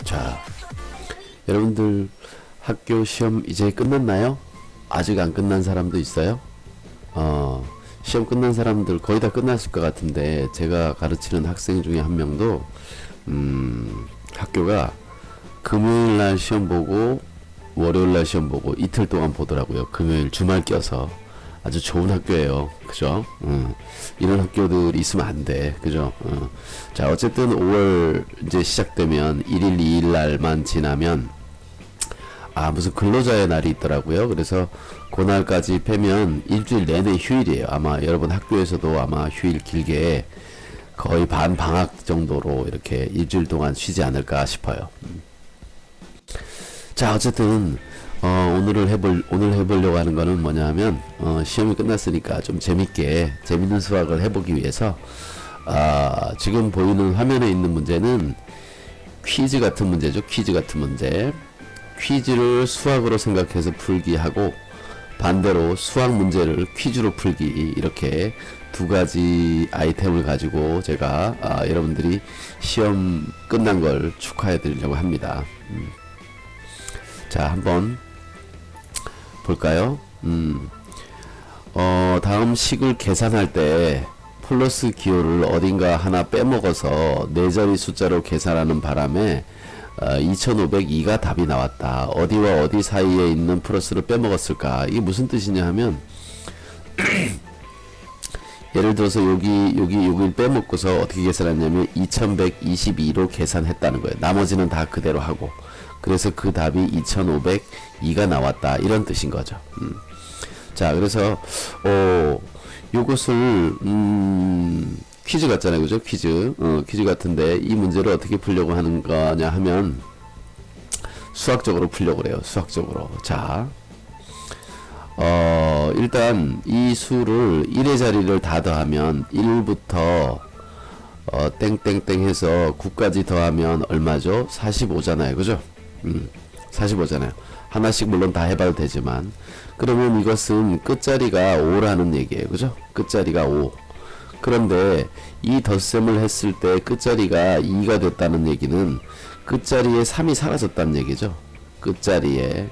자, 여러분들 학교 시험 이제 끝났나요? 아직 안 끝난 사람도 있어요? 시험 끝난 사람들 거의 다 끝났을 것 같은데, 제가 가르치는 학생 중에 한 명도 학교가 금요일날 시험 보고 월요일날 시험 보고 이틀 동안 보더라고요. 금요일 주말 껴서. 아주 좋은 학교예요. 그죠? 이런 학교들이 있으면 안 돼. 그죠? 자, 어쨌든 5월 이제 시작되면 1일, 2일 날만 지나면 무슨 근로자의 날이 있더라고요. 그래서 그날까지 빼면 일주일 내내 휴일이에요. 아마 여러분 학교에서도 아마 휴일 길게 거의 반 방학 정도로 이렇게 일주일 동안 쉬지 않을까 싶어요. 자, 어쨌든 오늘 해보려고 하는 거는 뭐냐 하면, 시험이 끝났으니까 좀 재밌는 수학을 해보기 위해서, 지금 보이는 화면에 있는 문제는 퀴즈 같은 문제죠. 퀴즈 같은 문제. 퀴즈를 수학으로 생각해서 풀기 하고, 반대로 수학 문제를 퀴즈로 풀기, 이렇게 두 가지 아이템을 가지고 제가 여러분들이 시험 끝난 걸 축하해 드리려고 합니다. 자, 한번 볼까요? 다음 식을 계산할 때 플러스 기호를 어딘가 하나 빼먹어서 네 자리 숫자로 계산하는 바람에 2502가 답이 나왔다. 어디와 어디 사이에 있는 플러스를 빼먹었을까? 이게 무슨 뜻이냐 하면 예를 들어서 여기를 빼먹고서 어떻게 계산했냐면 2122로 계산했다는 거예요. 나머지는 다 그대로 하고, 그래서 그 답이 2502가 나왔다, 이런 뜻인 거죠. 자, 그래서 요것을 퀴즈 같잖아요. 그죠? 퀴즈 같은데 이 문제를 어떻게 풀려고 하는 거냐 하면 수학적으로 풀려고 그래요. 수학적으로. 자, 일단 이 수를 1의 자리를 다 더하면 1부터 땡땡땡 해서 9까지 더하면 얼마죠? 45잖아요. 그죠? 45잖아요. 하나씩 물론 다 해봐도 되지만, 그러면 이것은 끝자리가 5라는 얘기예요. 그죠? 끝자리가 5. 그런데 이 덧셈을 했을 때 끝자리가 2가 됐다는 얘기는 끝자리에 3이 사라졌다는 얘기죠. 끝자리의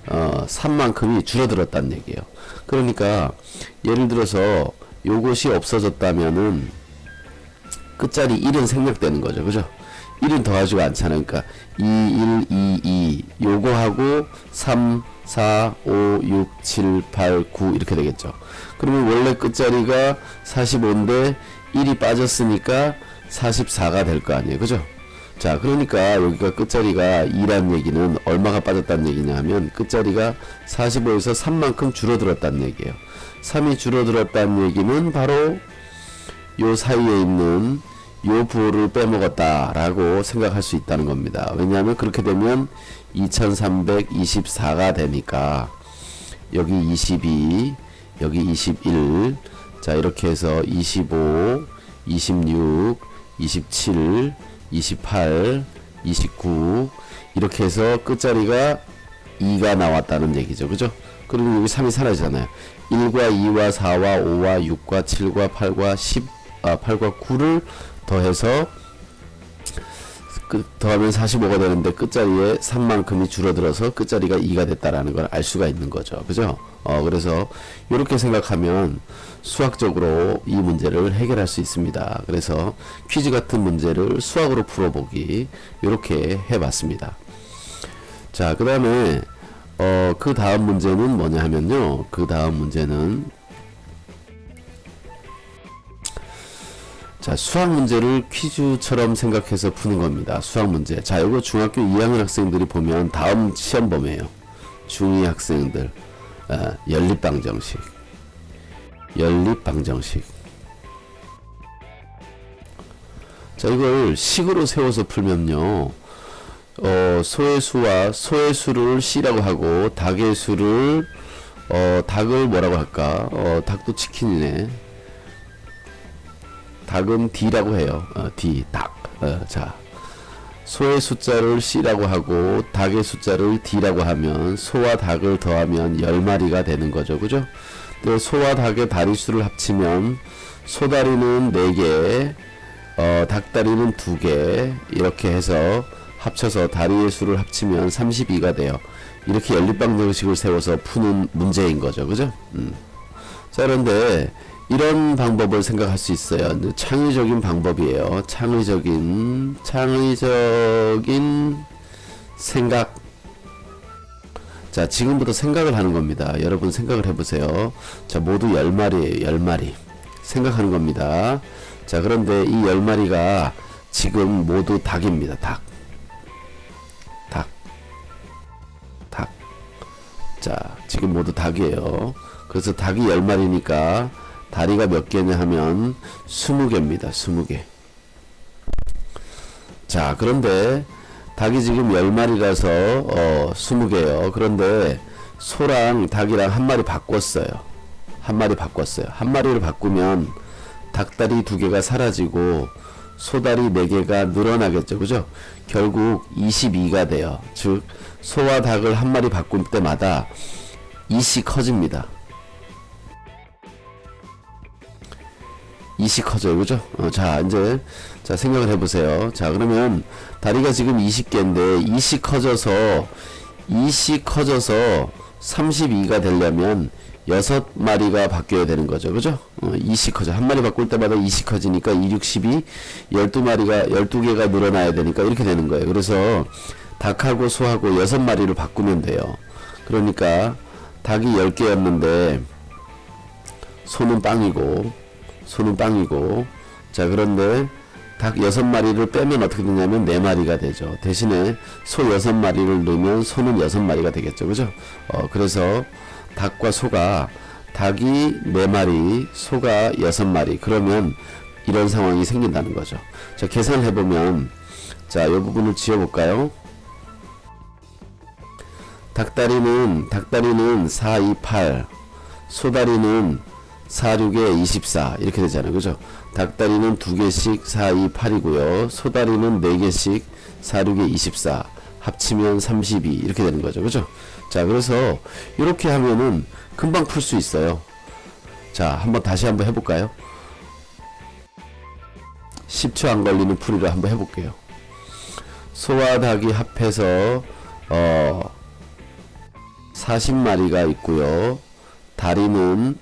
3만큼이 줄어들었다는 얘기예요. 그러니까 예를 들어서 요것이 없어졌다면은 끝자리 1은 생략되는 거죠. 그죠? 1은 더하지가 않잖아요. 그러니까 2, 1, 2, 2 요거하고 3, 4, 5, 6, 7, 8, 9 이렇게 되겠죠. 그러면 원래 끝자리가 45인데 1이 빠졌으니까 44가 될 거 아니에요. 그죠? 자, 그러니까 여기가 끝자리가 2라는 얘기는 얼마가 빠졌다는 얘기냐 하면 끝자리가 45에서 3만큼 줄어들었다는 얘기예요. 3이 줄어들었다는 얘기는 바로 요 사이에 있는 요 부호를 빼먹었다라고 생각할 수 있다는 겁니다. 왜냐하면 그렇게 되면 2324가 되니까 여기 22, 여기 21, 자, 이렇게 해서 25, 26, 27, 28, 29 이렇게 해서 끝자리가 2가 나왔다는 얘기죠. 그죠? 그리고 여기 3이 사라지잖아요. 1과 2와 4와 5와 6과 7과 8과 8과 9를 더해서 더하면 45가 되는데 끝자리에 3만큼이 줄어들어서 끝자리가 2가 됐다라는 걸 알 수가 있는 거죠. 그죠? 그래서 이렇게 생각하면 수학적으로 이 문제를 해결할 수 있습니다. 그래서 퀴즈 같은 문제를 수학으로 풀어보기, 이렇게 해봤습니다. 자, 그 다음에 그 다음 문제는 뭐냐 하면요, 그 다음 문제는 자, 수학 문제를 퀴즈처럼 생각해서 푸는 겁니다. 수학 문제. 자, 이거 중학교 2학년 학생들이 보면 다음 시험 범위에요. 중2 학생들 연립방정식. 자, 이걸 식으로 세워서 풀면요, 소의 수를 C라고 하고 닭의 수를 닭을 뭐라고 할까? 닭도 치킨이네. 닭은 D라고 해요. D, 닭. 자, 소의 숫자를 C라고 하고 닭의 숫자를 D라고 하면 소와 닭을 더하면 10마리가 되는 거죠. 그죠? 근데 소와 닭의 다리수를 합치면 소다리는 4개, 닭다리는 2개 이렇게 해서 합쳐서 다리의 수를 합치면 32가 돼요. 이렇게 연립방정식을 세워서 푸는 문제인 거죠. 그죠? 자, 그런데 이런 방법을 생각할 수 있어요. 창의적인 방법이에요. 창의적인 생각. 자, 지금부터 생각을 하는 겁니다. 여러분 생각을 해보세요. 자, 모두 10마리예요. 10마리. 생각하는 겁니다. 자, 그런데 이 10마리가 지금 모두 닭입니다. 닭. 자, 지금 모두 닭이에요. 그래서 닭이 10마리니까 다리가 몇 개냐 하면 20개입니다. 20개. 자, 그런데 닭이 지금 10마리라서 20개예요. 그런데 소랑 닭이랑 한 마리 바꿨어요. 한 마리를 바꾸면 닭다리 2개가 사라지고 소다리 4개가 늘어나겠죠. 그죠? 결국 22가 돼요. 즉 소와 닭을 한 마리 바꿀 때마다 2씩 커집니다. 2씩 커져요. 그죠? 자, 이제 생각을 해보세요. 자, 그러면 다리가 지금 20개인데 2씩 커져서 32가 되려면 6마리가 바뀌어야 되는 거죠. 그죠? 2씩 커져. 한 마리 바꿀 때마다 2씩 커지니까 2, 6, 12, 12개가 늘어나야 되니까 이렇게 되는 거예요. 그래서 닭하고 소하고 6마리를 바꾸면 돼요. 그러니까 닭이 10개였는데 소는 빵이고 자, 그런데 닭 6마리를 빼면 어떻게 되냐면 4마리가 되죠. 대신에 소 6마리를 넣으면 소는 6마리가 되겠죠. 그죠? 그래서 닭과 소가 닭이 4마리, 소가 6마리. 그러면 이런 상황이 생긴다는 거죠. 자, 계산을 해보면, 자, 이 부분을 지어볼까요? 닭다리는 4, 2, 8, 소다리는 4, 6에 24 이렇게 되잖아요. 그죠? 닭다리는 2개씩 4, 2, 8이고요. 소다리는 4개씩 4, 6에 24 합치면 32 이렇게 되는 거죠. 그죠? 자, 그래서 이렇게 하면은 금방 풀 수 있어요. 자, 다시 한번 해볼까요? 10초 안 걸리는 풀이를 한번 해볼게요. 소와 닭이 합해서 40마리가 있고요. 다리는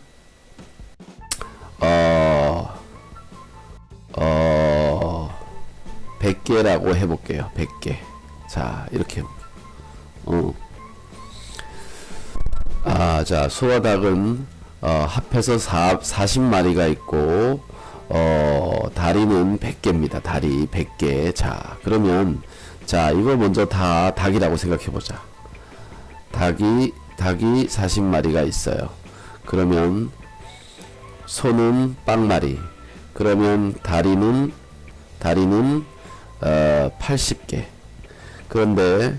100개라고 해볼게요. 100개. 자, 이렇게 자, 소와 닭은 합해서 40마리가 있고 다리는 100개입니다. 다리 100개. 자, 그러면 자, 이걸 먼저 다 닭이라고 생각해 보자. 닭이 40마리가 있어요. 그러면 소는 빵마리. 그러면 다리는 80개. 그런데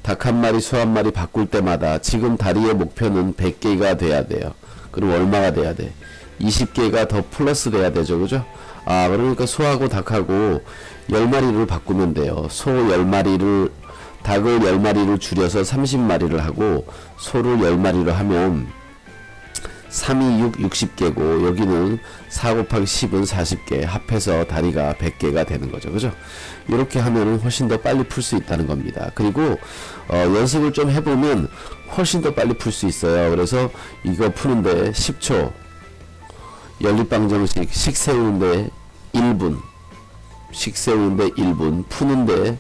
닭 한 마리, 소 한 마리 바꿀 때마다 지금 다리의 목표는 100개가 돼야 돼요. 그럼 얼마가 돼야 돼? 20개가 더 플러스 돼야 되죠. 그죠? 그러니까 소하고 닭하고 10마리를 바꾸면 돼요. 소 10마리를, 닭을 10마리를 줄여서 30마리를 하고 소를 10마리를 하면 3, 2, 6, 60개고 여기는 4 곱하기 10은 40개 합해서 다리가 100개가 되는 거죠. 그죠? 이렇게 하면은 훨씬 더 빨리 풀 수 있다는 겁니다. 그리고 연습을 좀 해보면 훨씬 더 빨리 풀 수 있어요. 그래서 이거 푸는데 10초, 연립방정식 식 세우는데 1분, 푸는데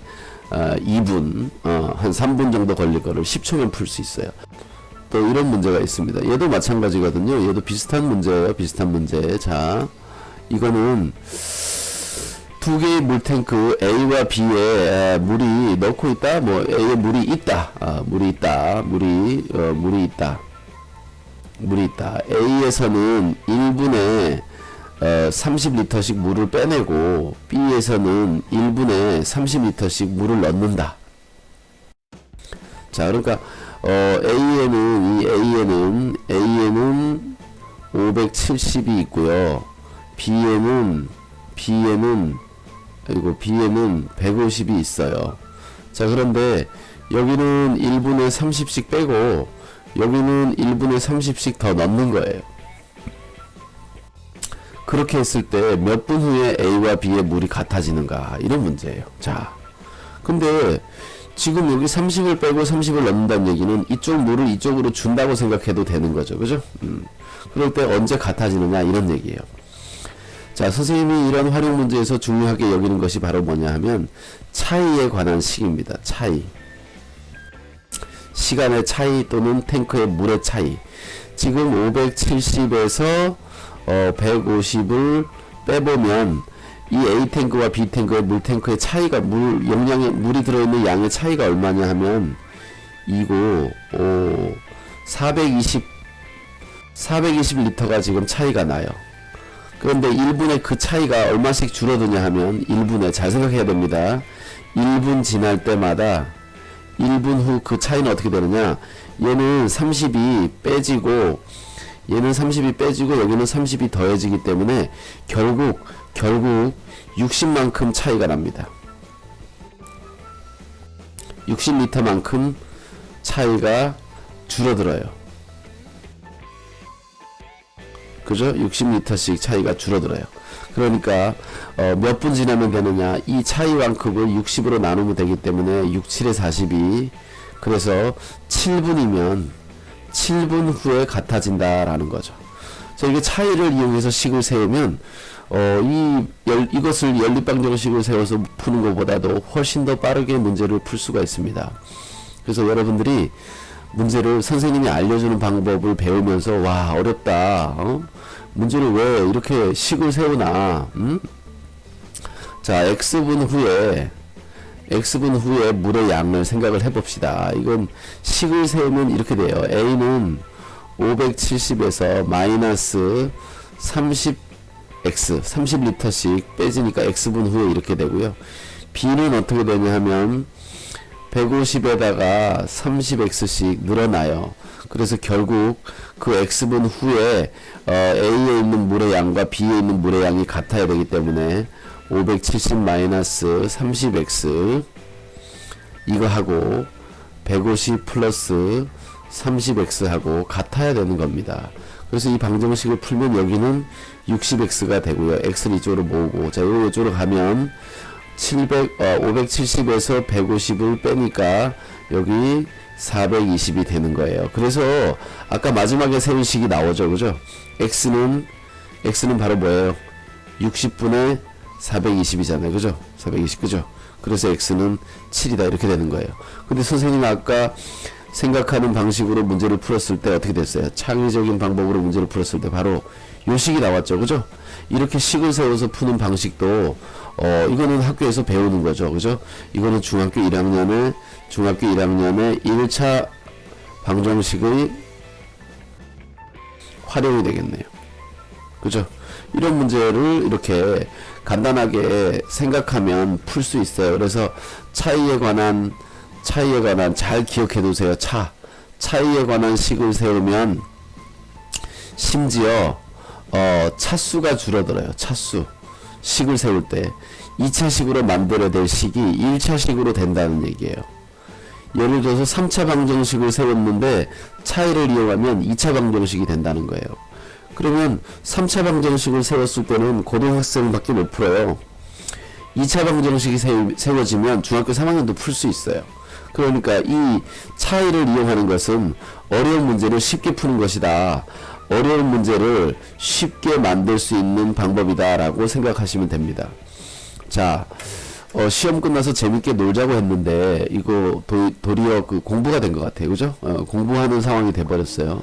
2분, 한 3분 정도 걸릴 거를 10초면 풀 수 있어요. 또 이런 문제가 있습니다. 얘도 마찬가지거든요. 얘도 비슷한 문제예요. 비슷한 문제. 자, 이거는 두 개의 물탱크 A와 B에 물이 넣고 있다. 뭐 A에 물이 있다. 물이 있다. A에서는 1분에 30리터씩 물을 빼내고 B에서는 1분에 30리터씩 물을 넣는다. 자, 그러니까 A에는 570이 있고요. B에는 150이 있어요. 자, 그런데 여기는 1분에 30씩 빼고 여기는 1분에 30씩 더 넣는 거예요. 그렇게 했을 때 몇 분 후에 A와 B의 물이 같아지는가, 이런 문제예요. 자, 근데 지금 여기 30을 빼고 30을 넣는다는 얘기는 이쪽 물을 이쪽으로 준다고 생각해도 되는 거죠. 그죠? 그럴 때 언제 같아지느냐, 이런 얘기예요. 자, 선생님이 이런 활용 문제에서 중요하게 여기는 것이 바로 뭐냐 하면 차이에 관한 식입니다. 차이. 시간의 차이 또는 탱크의 물의 차이. 지금 570에서 150을 빼보면 이 A 탱크와 B 탱크의 물 탱크의 차이가, 물이 들어있는 양의 차이가 얼마냐 하면 2고 420리터가 지금 차이가 나요. 그런데 1분에 그 차이가 얼마씩 줄어드냐 하면 1분에, 잘 생각해야 됩니다. 1분 지날 때마다 1분 후 그 차이는 어떻게 되느냐, 얘는 30이 빼지고 얘는 30이 빼지고 여기는 30이 더해지기 때문에 결국 60만큼 차이가 납니다. 60리터만큼 차이가 줄어들어요. 그죠? 60리터씩 차이가 줄어들어요. 그러니까 몇 분 지나면 되느냐, 이 차이만큼을 60으로 나누면 되기 때문에 6, 7에 42, 그래서 7분이면 7분 후에 같아진다라는 거죠. 자, 이게 차이를 이용해서 식을 세우면 이것을 연립방정식을 세워서 푸는 것보다도 훨씬 더 빠르게 문제를 풀 수가 있습니다. 그래서 여러분들이 문제를 선생님이 알려주는 방법을 배우면서, 와, 어렵다, 문제를 왜 이렇게 식을 세우나, 자, X분 후에 물의 양을 생각을 해봅시다. 이건 식을 세우면 이렇게 돼요. A는 570에서 마이너스 30리터씩 빼지니까 X분 후에 이렇게 되고요. B는 어떻게 되냐 하면 150에다가 30X씩 늘어나요. 그래서 결국 그 X분 후에 A에 있는 물의 양과 B에 있는 물의 양이 같아야 되기 때문에 570 마이너스 30X 이거 하고 150 플러스 30X 하고 같아야 되는 겁니다. 그래서 이 방정식을 풀면 여기는 60X가 되고요. X를 이쪽으로 모으고, 자, 이쪽으로 가면 570에서 150을 빼니까 여기 420이 되는 거예요. 그래서 아까 마지막에 세운 식이 나오죠. 그죠? X는 바로 뭐예요? 60분의 420이잖아요. 그죠? 420, 그죠? 그래서 X는 7이다. 이렇게 되는 거예요. 근데 선생님 아까 생각하는 방식으로 문제를 풀었을 때 어떻게 됐어요? 창의적인 방법으로 문제를 풀었을 때 바로 요 식이 나왔죠. 그죠? 이렇게 식을 세워서 푸는 방식도 이거는 학교에서 배우는 거죠. 그죠? 이거는 중학교 1학년에 1차 방정식의 활용이 되겠네요. 그죠? 이런 문제를 이렇게 간단하게 생각하면 풀 수 있어요. 그래서 차이에 관한 잘 기억해 두세요. 차이에 관한 식을 세우면 심지어 차수가 줄어들어요. 식을 세울 때 2차식으로 만들어야 될 식이 1차식으로 된다는 얘기예요. 예를 들어서 3차 방정식을 세웠는데 차이를 이용하면 2차 방정식이 된다는 거예요. 그러면 3차 방정식을 세웠을 때는 고등학생밖에 못 풀어요. 2차 방정식이 세워지면 중학교 3학년도 풀 수 있어요. 그러니까 이 차이를 이용하는 것은 어려운 문제를 쉽게 푸는 것이다. 어려운 문제를 쉽게 만들 수 있는 방법이다 라고 생각하시면 됩니다. 자, 시험 끝나서 재밌게 놀자고 했는데 이거 도리어 그 공부가 된 것 같아요. 그죠? 공부하는 상황이 돼버렸어요.